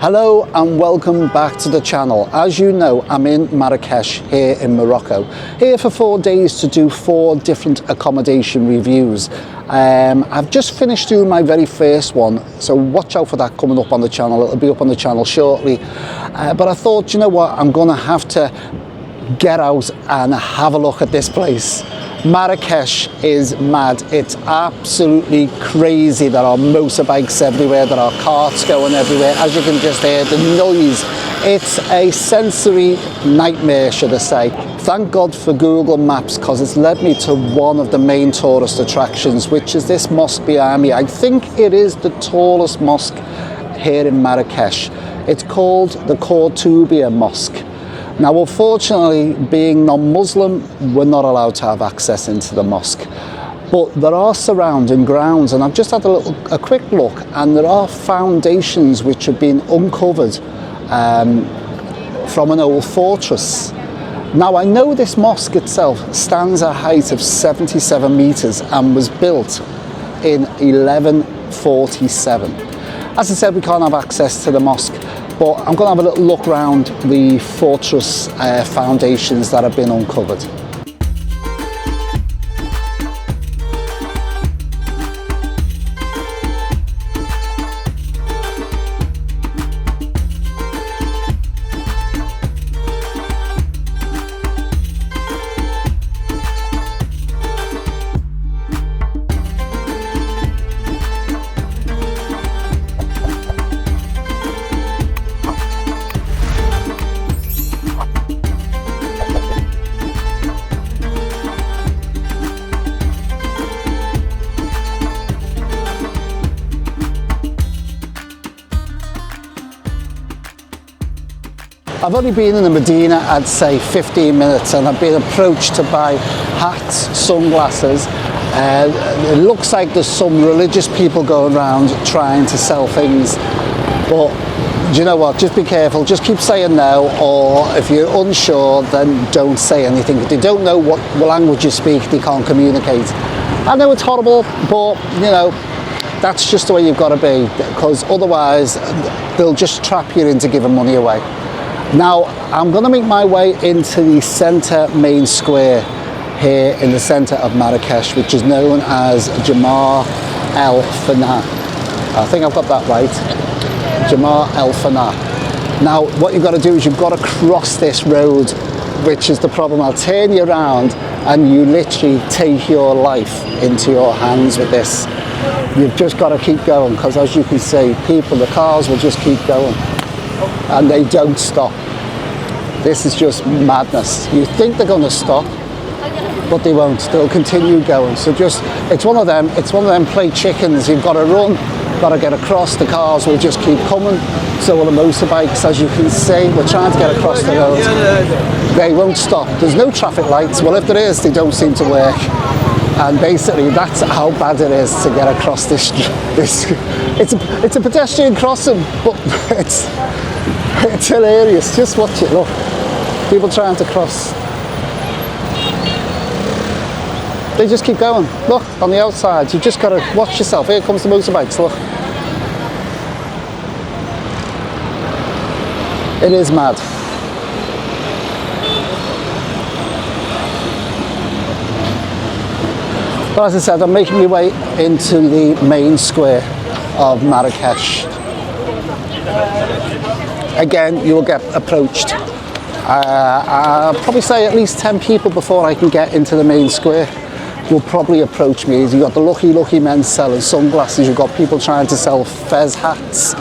Hello and welcome back to the channel. As you know, I'm in Marrakech here in Morocco, here for 4 days to do 4 different accommodation reviews. I've just finished doing my very first one, so watch out for that coming up on the channel. It'll be up on the channel shortly. But I thought, you know what, I'm gonna have to get out and have a look at this place. Marrakech is mad. It's absolutely crazy. There are motorbikes everywhere, there are carts going everywhere. As you can just hear the noise, it's a sensory nightmare, should I say. Thank God for Google Maps, because it's led me to one of the main tourist attractions, which is this mosque behind me. I think it is the tallest mosque here in Marrakech. It's called the Qurtubiya Mosque. Now, unfortunately, being non-Muslim, we're not allowed to have access into the mosque. But there are surrounding grounds, and I've just had a quick look, and there are foundations which have been uncovered from an old fortress. Now, I know this mosque itself stands at a height of 77 meters and was built in 1147. As I said, we can't have access to the mosque, but I'm going to have a little look around the fortress foundations that have been uncovered. I've only been in the Medina, I'd say 15 minutes, and I've been approached to buy hats, sunglasses. It looks like there's some religious people going around trying to sell things, but do you know what, just be careful, just keep saying no, or if you're unsure, then don't say anything. If they don't know what language you speak, they can't communicate. I know it's horrible, but you know, that's just the way you've got to be, because otherwise they'll just trap you into giving money away. Now, I'm going to make my way into the centre main square here in the centre of Marrakech, which is known as Jemaa el-Fnaa. I think I've got that right. Jemaa el-Fnaa. Now, what you've got to do is you've got to cross this road, which is the problem. I'll turn you around and you literally take your life into your hands with this. You've just got to keep going, because as you can see, the cars will just keep going. And they don't stop. This is just madness. You think they're going to stop, but they won't. They'll continue going. So it's one of them play chickens. You've got to run, got to get across. The cars will just keep coming. So will the motorbikes, as you can see. We're trying to get across the road. They won't stop. There's no traffic lights. Well, if there is, they don't seem to work. And basically, that's how bad it is to get across this. It's a pedestrian crossing, but it's hilarious. Just watch it. Look, people trying to cross. They just keep going. Look, on the outside, you just got to watch yourself. Here comes the motorbikes. Look, it is mad. But as I said, I'm making my way into the main square of Marrakech. Again, you will get approached. I'll probably say at least 10 people before I can get into the main square will probably approach me. You've got the lucky men selling sunglasses, you've got people trying to sell fez hats,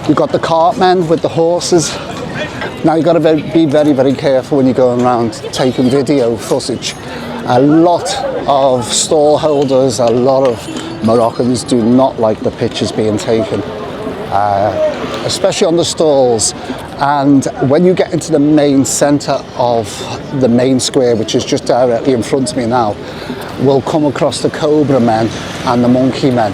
you've got the cartmen with the horses. Now you've got to be very, very careful when you're going around taking video footage. A lot of stall holders, a lot of Moroccans do not like the pictures being taken, especially on the stalls. And when you get into the main centre of the main square, which is just directly in front of me now, we'll come across the cobra men and the monkey men.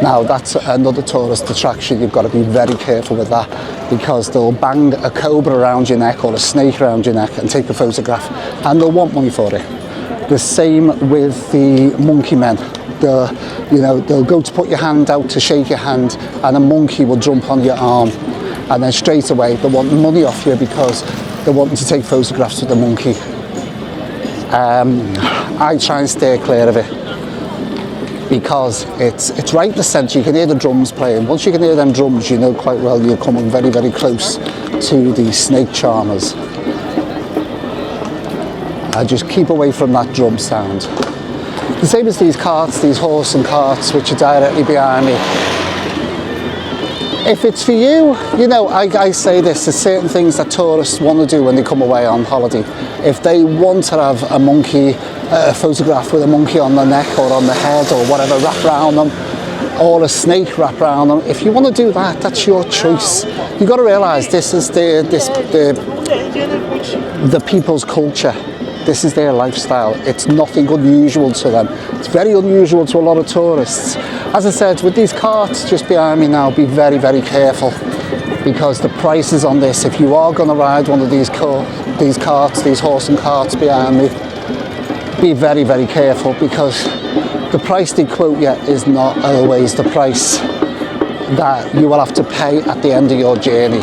Now that's another tourist attraction. You've got to be very careful with that, because they'll bang a cobra around your neck or a snake around your neck and take a photograph, and they'll want money for it. The same with the monkey men. they'll go to put your hand out to shake your hand, and a monkey will jump on your arm, and then straight away they want money off you because they're wanting to take photographs with the monkey. I try and steer clear of it because it's right in the centre. You can hear the drums playing. Once you can hear them drums, you know quite well you're coming very, very close to the snake charmers. I just keep away from that drum sound. The same as these carts, these horse and carts, which are directly behind me. If it's for you, you know, I say this, there's certain things that tourists want to do when they come away on holiday. If they want to have a monkey, a photograph with a monkey on the neck or on the head or whatever wrapped around them, or a snake wrapped around them, if you want to do that, that's your choice. You've got to realise this is the people's culture. This is their lifestyle. It's nothing unusual to them. It's very unusual to a lot of tourists. As I said, with these carts just behind me now, be very, very careful because the prices on this, if you are going to ride one of these carts, these horse and carts behind me, be very, very careful because the price they quote you is not always the price that you will have to pay at the end of your journey.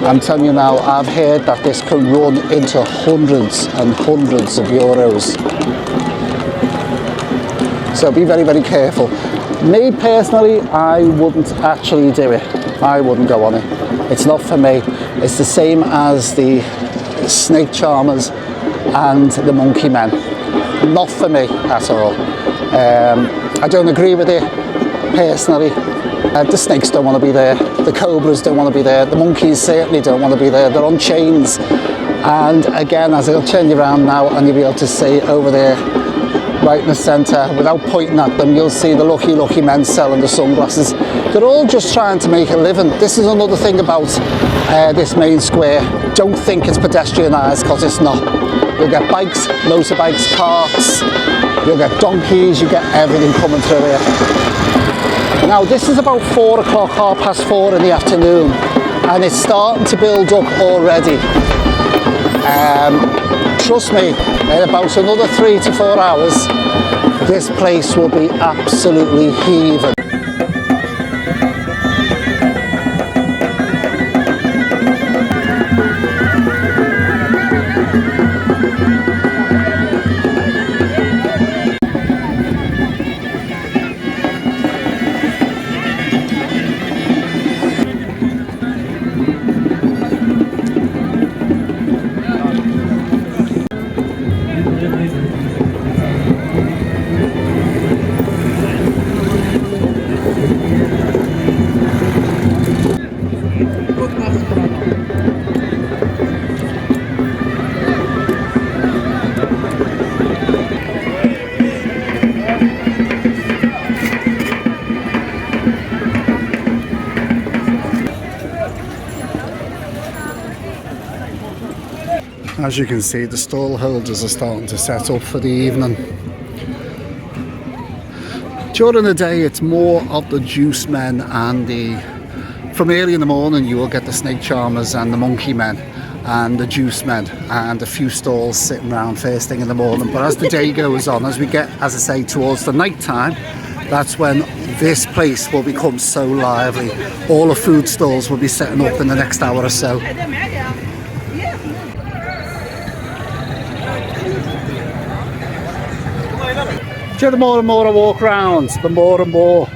I'm telling you now, I've heard that this can run into hundreds and hundreds of euros. So be very, very careful. Me personally, I wouldn't actually do it. I wouldn't go on it. It's not for me. It's the same as the snake charmers and the monkey men. Not for me at all. I don't agree with it personally. The snakes don't want to be there, the cobras don't want to be there, the monkeys certainly don't want to be there. They're on chains, and again, as I'll turn you around now and you'll be able to see over there right in the centre, without pointing at them, you'll see the lucky men selling the sunglasses. They're all just trying to make a living. This is another thing about this main square. Don't think it's pedestrianised, because it's not. You'll get bikes, motorbikes, carts, you'll get donkeys, you get everything coming through here. Now this is about 4 o'clock, 4:30 in the afternoon, and it's starting to build up already. Trust me, in about another 3 to 4 hours, this place will be absolutely heaving. As you can see, the stall holders are starting to set up for the evening. During the day, it's more of the juice men and from early in the morning, you will get the snake charmers and the monkey men and the juice men and a few stalls sitting around first thing in the morning. But as the day goes on, as we get, as I say, towards the night time, that's when this place will become so lively. All the food stalls will be setting up in the next hour or so. The more and more I walk around, the more and more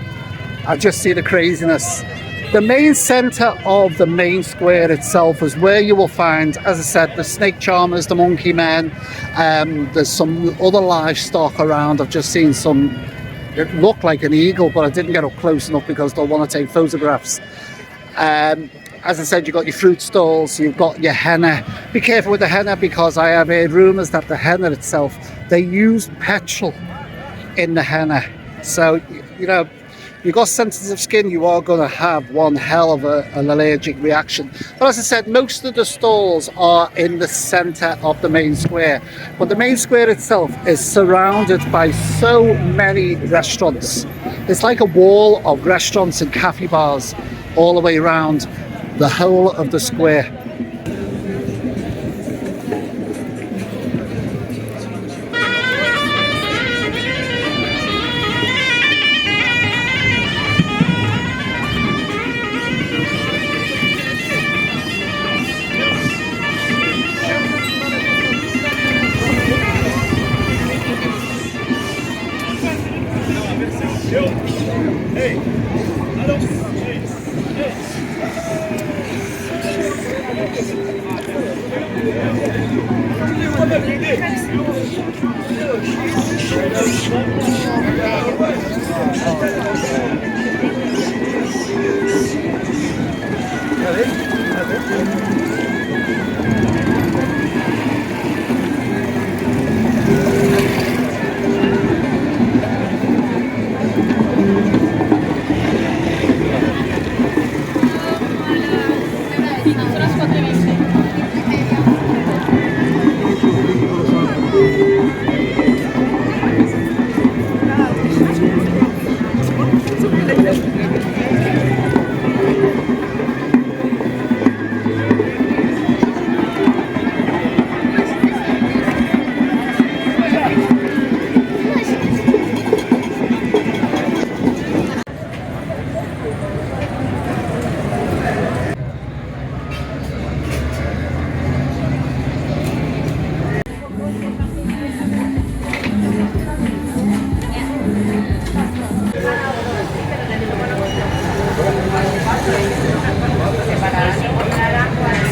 I just see the craziness. The main centre of the main square itself is where you will find, as I said, the snake charmers, the monkey men. There's some other livestock around. I've just seen some, it looked like an eagle, but I didn't get up close enough because they'll want to take photographs. As I said, you've got your fruit stalls, you've got your henna. Be careful with the henna, because I have heard rumours that the henna itself, they use petrol in the henna. So, you know, you've got sensitive skin, you are going to have one hell of an allergic reaction. But as I said, most of the stalls are in the centre of the main square. But the main square itself is surrounded by so many restaurants. It's like a wall of restaurants and cafe bars all the way around the whole of the square.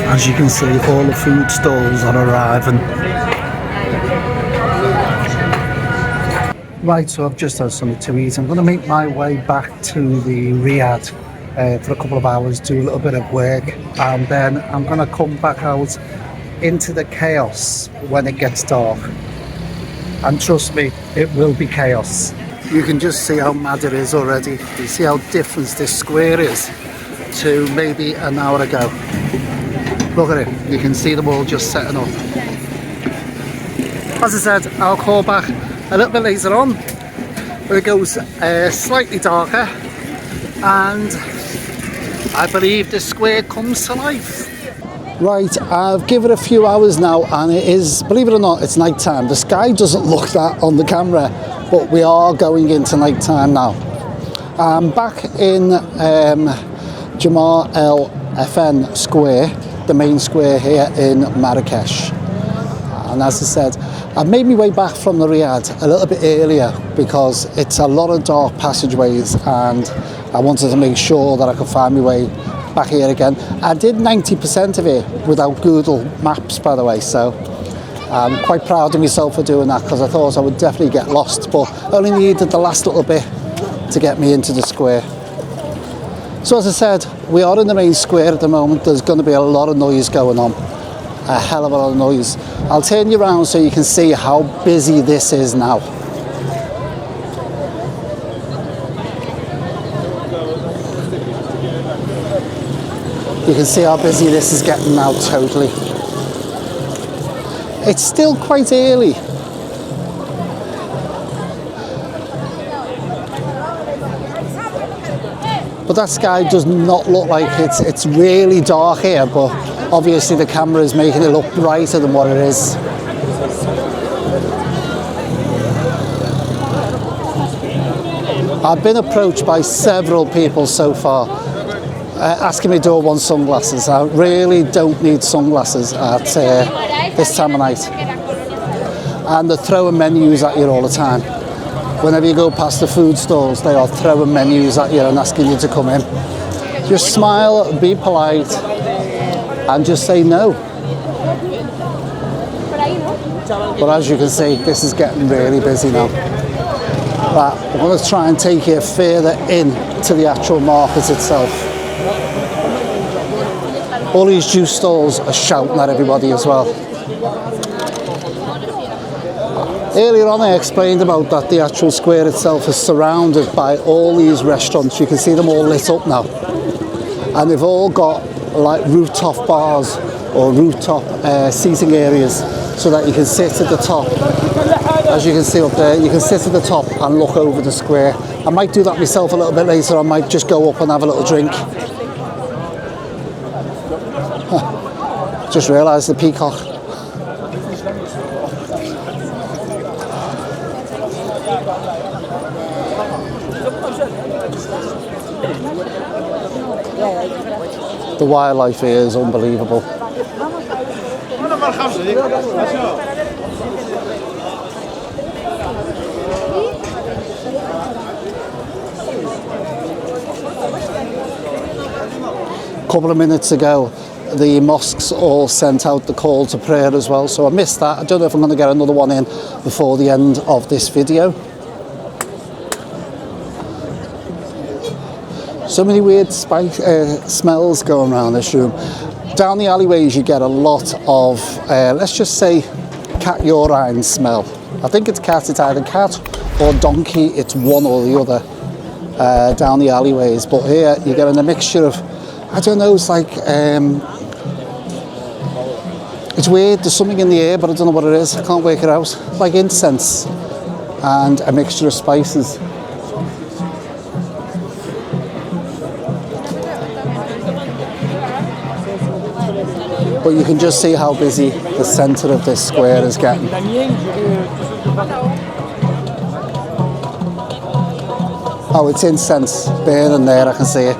As you can see, all the food stalls are arriving. Right, so I've just had something to eat. I'm going to make my way back to the Riyadh for a couple of hours, do a little bit of work, and then I'm going to come back out into the chaos when it gets dark. And trust me, it will be chaos. You can just see how mad it is already. You see how different this square is to maybe an hour ago. Look at it, you can see them all just setting up. As I said, I'll call back a little bit later on when it goes slightly darker, and I believe the square comes to life. Right, I've given it a few hours now, and it is, believe it or not, it's night time. The sky doesn't look that on the camera, but we are going into night time now. I'm back in Jemaa el-Fnaa square, the main square here in Marrakech. And as I said, I've made my way back from the Riyadh a little bit earlier because it's a lot of dark passageways, and I wanted to make sure that I could find my way back here again. I did 90% of it without Google Maps, by the way, so I'm quite proud of myself for doing that, because I thought I would definitely get lost, but only needed the last little bit to get me into the square. So as I said, we are in the main square at the moment. There's going to be a lot of noise going on, a hell of a lot of noise. I'll turn you around so you can see how busy this is now. You can see how busy this is getting now, totally. It's still quite early. But that sky does not look like it's really dark here, but obviously the camera is making it look brighter than what it is. I've been approached by several people so far asking me do I want sunglasses. I really don't need sunglasses at this time of night. And they're throwing menus at you all the time. Whenever you go past the food stalls, they are throwing menus at you and asking you to come in. Just smile, be polite, and just say no. But as you can see, this is getting really busy now. But I'm going to try and take you further in to the actual market itself. All these juice stalls are shouting at everybody as well. Earlier on I explained about that the actual square itself is surrounded by all these restaurants. You can see them all lit up now. And they've all got like rooftop bars or rooftop seating areas so that you can sit at the top. As you can see up there, you can sit at the top and look over the square. I might do that myself a little bit later. I might just go up and have a little drink. Just realised the peacock. The wildlife here is unbelievable. A couple of minutes ago, the mosques all sent out the call to prayer as well, so I missed that. I don't know if I'm going to get another one in before the end of this video. So many weird smells going around this room. Down the alleyways you get a lot of, let's just say, cat urine smell. I think it's cat, it's either cat or donkey, it's one or the other down the alleyways. But here you're getting a mixture of, I don't know, it's like, it's weird, there's something in the air, but I don't know what it is, I can't work it out. It's like incense and a mixture of spices. But you can just see how busy the centre of this square is getting. Oh, it's incense burning there, I can see it.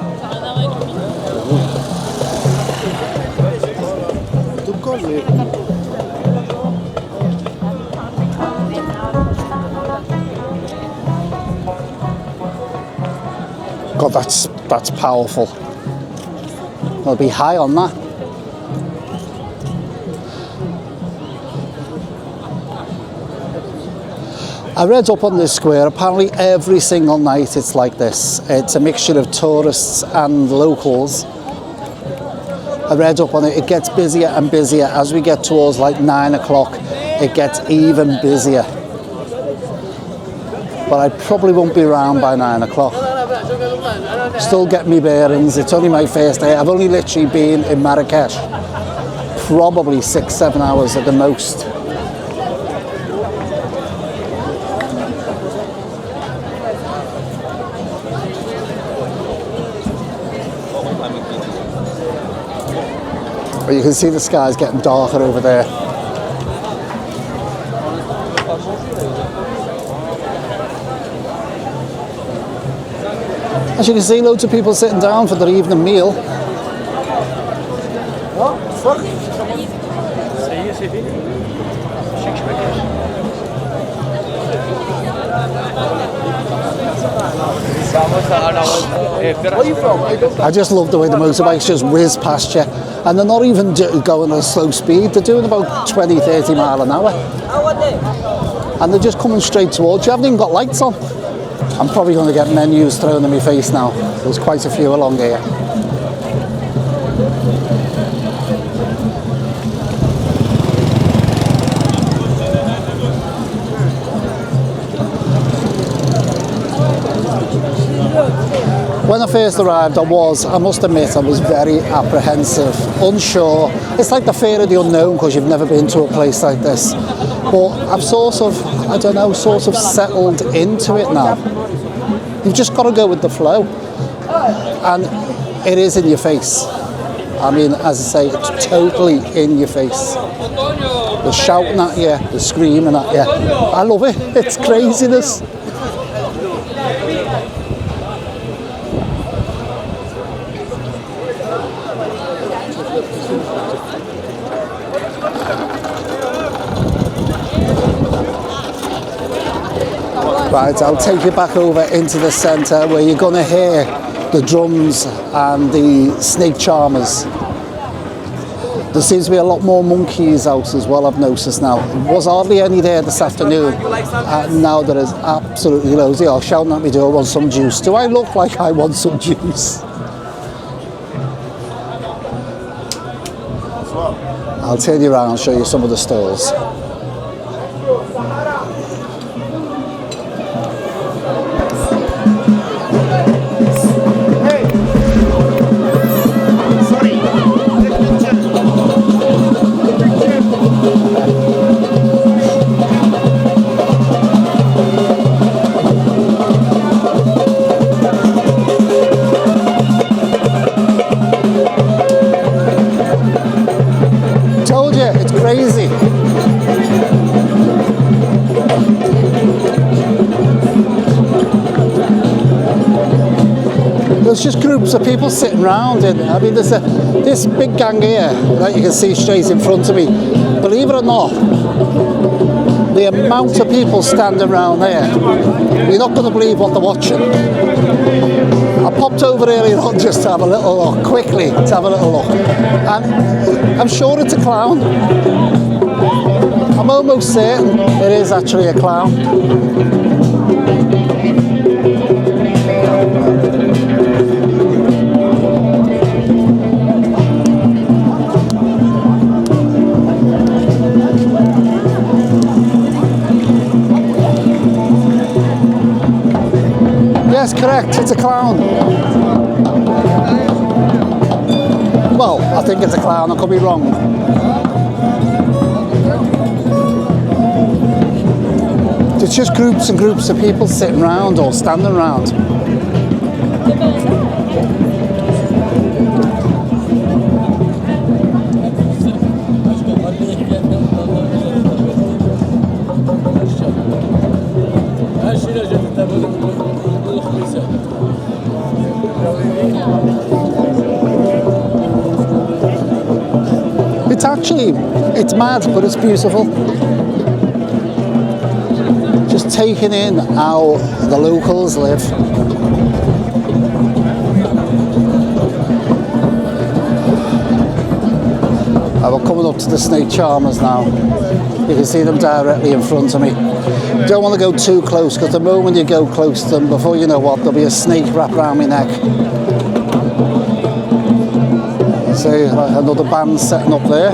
God, that's powerful. I'll be high on that. I read up on this square, apparently every single night it's like this. It's a mixture of tourists and locals. I read up on it, it gets busier and busier. As we get towards like 9 o'clock, it gets even busier. But I probably won't be around by 9 o'clock. Still get me bearings, it's only my first day. I've only literally been in Marrakech, probably 6-7 hours at the most. But you can see the sky's getting darker over there. As you can see, loads of people sitting down for their evening meal. I just love the way the motorbikes just whiz past you, and they're not even going at a slow speed, they're doing about 20-30 mile an hour, and they're just coming straight towards you. I haven't even got lights on. I'm probably going to get menus thrown in my face now. There's quite a few along here. When I first arrived, I must admit, I was very apprehensive, unsure. It's like the fear of the unknown because you've never been to a place like this. But I've sort of, I don't know, sort of settled into it now. You've just got to go with the flow. And it is in your face. I mean, as I say, it's totally in your face. They're shouting at you, they're screaming at you. I love it, it's craziness. Right, I'll take you back over into the centre where you're going to hear the drums and the snake charmers. There seems to be a lot more monkeys out as well, I've noticed now. There was hardly any there this afternoon. Now there is absolutely loads. They are shouting at me, do I want some juice? Do I look like I want some juice? I'll turn you around and show you some of the stalls. Crazy. There's just groups of people sitting around, and I mean there's this big gang here that you can see straight in front of me. Believe it or not, the amount of people standing around there, you're not going to believe what they're watching. I popped over earlier on just to have a little look, quickly, to have a little look. And I'm sure it's a clown. I'm almost certain it is actually a clown. Yes, correct, it's a clown. Well, I think it's a clown, I could be wrong. It's just groups and groups of people sitting around or standing around. It's mad, but it's beautiful. Just taking in how the locals live. We're coming up to the snake charmers now. You can see them directly in front of me. Don't want to go too close, because the moment you go close to them, before you know what, there'll be a snake wrapped around my neck. See, another band setting up there.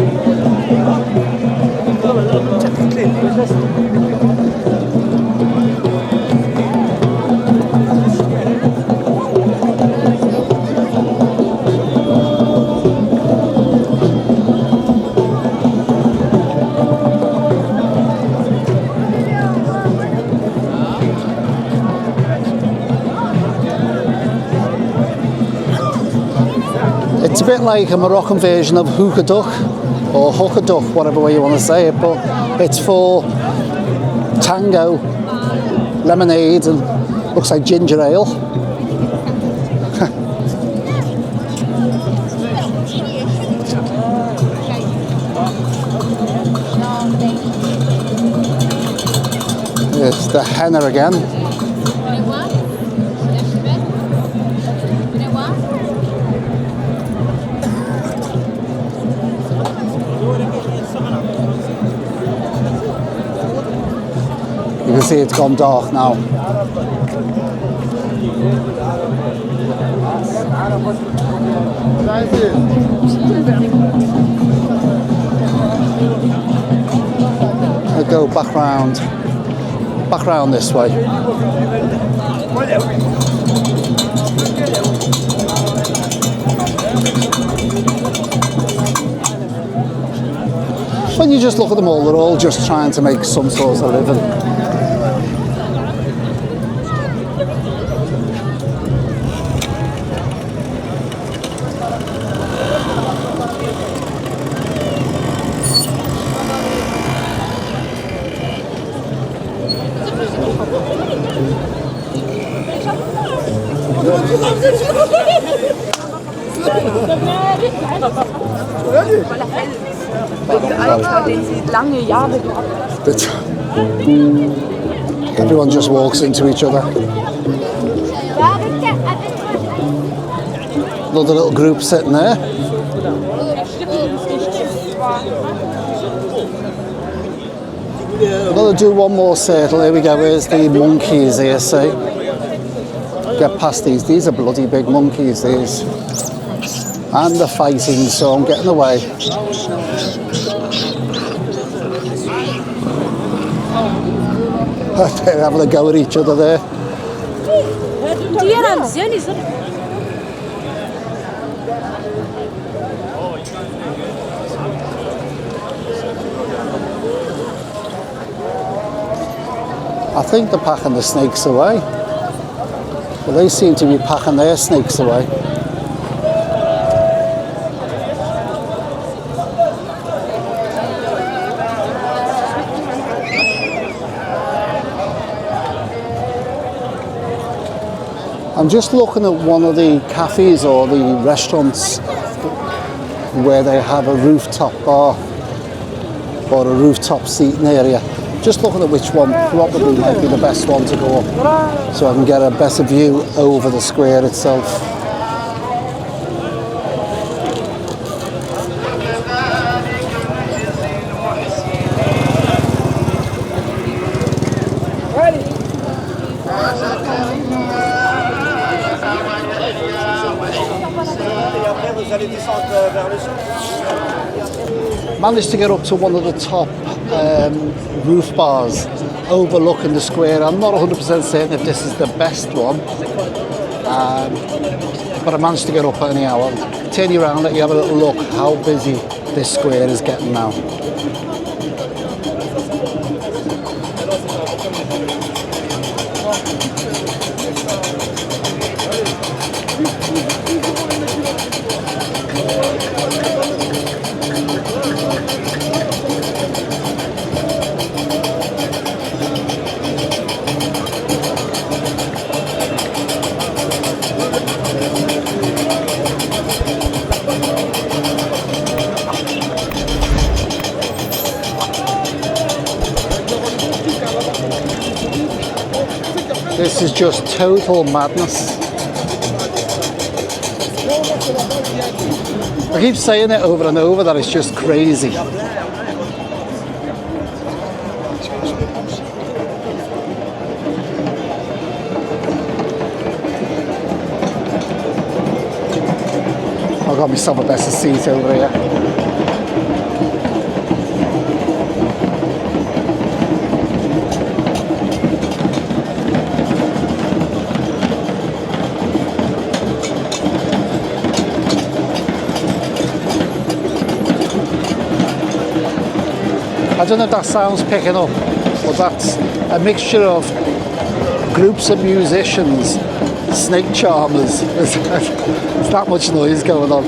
It's a bit like a Moroccan version of hookah duck, or hookah duck, whatever way you want to say it, but it's for tango, lemonade, and looks like ginger ale. It's the henna again. You can see it's gone dark now. I'll go back round this way. When you just look at them all, they're all just trying to make some sort of living. Everyone just walks into each other. Another little group sitting there. I'm going to do one more circle. Here we go. Here's the monkeys here, see? Get past these. These are bloody big monkeys, these. And they're fighting, so I'm getting away. They're having a go at each other there. I think they're packing the snakes away. Well, they seem to be packing their snakes away. I'm just looking at one of the cafes or the restaurants where they have a rooftop bar or a rooftop seating area. just looking at which one probably might be the best one to go up, so I can get a better view over the square itself. Managed to get up to one of the top roof bars overlooking the square. I'm not 100% certain if this is the best one, but I managed to get up anyhow. I'll turn you around, let you have a little look how busy this square is getting now. This is just total madness. I keep saying it over and over that it's just crazy. I've got myself a better seat over here. I don't know if that sound's picking up, but that's a mixture of groups of musicians, snake charmers. There's that much noise going on.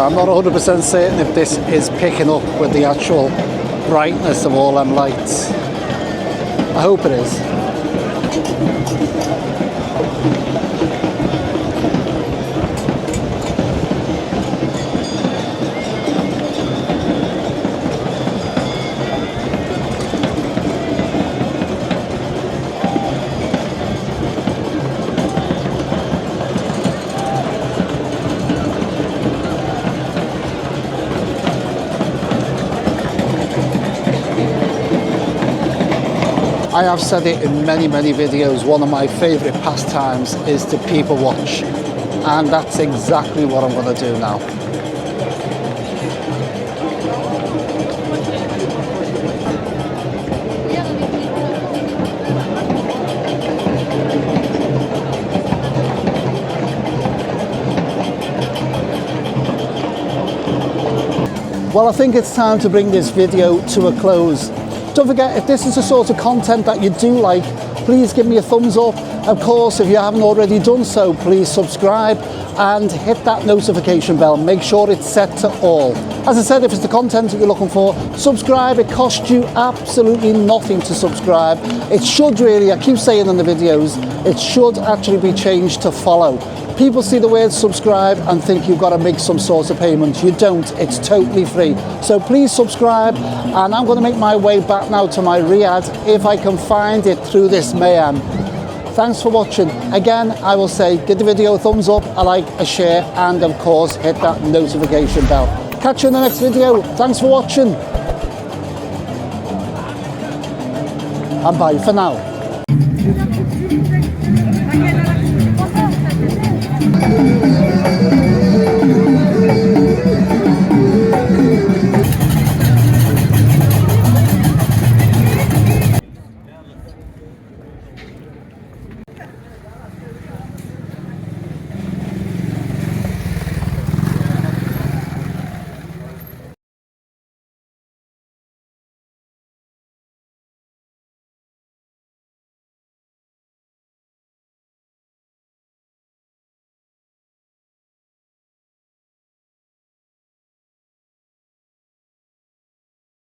I'm not 100% certain if this is picking up with the actual brightness of all them lights. I hope it is. I have said it in many videos, one of my favourite pastimes is to people watch, and that's exactly what I'm going to do now. Well, I think it's time to bring this video to a close. Don't forget, if this is the sort of content that you do like, please give me a thumbs up. Of course, if you haven't already done so, please subscribe and hit that notification bell. Make sure it's set to all. As I said, if it's the content that you're looking for, subscribe. It costs you absolutely nothing to subscribe. It should really, I keep saying in the videos, it should actually be changed to follow. People see the word subscribe and think you've got to make some sort of payment. You don't, it's totally free. So please subscribe, and I'm going to make my way back now to my Riyadh if I can find it through this mayhem. Thanks for watching. Again, I will say, give the video a thumbs up, a like, a share, and of course, hit that notification bell. Catch you in the next video. Thanks for watching. And bye for now.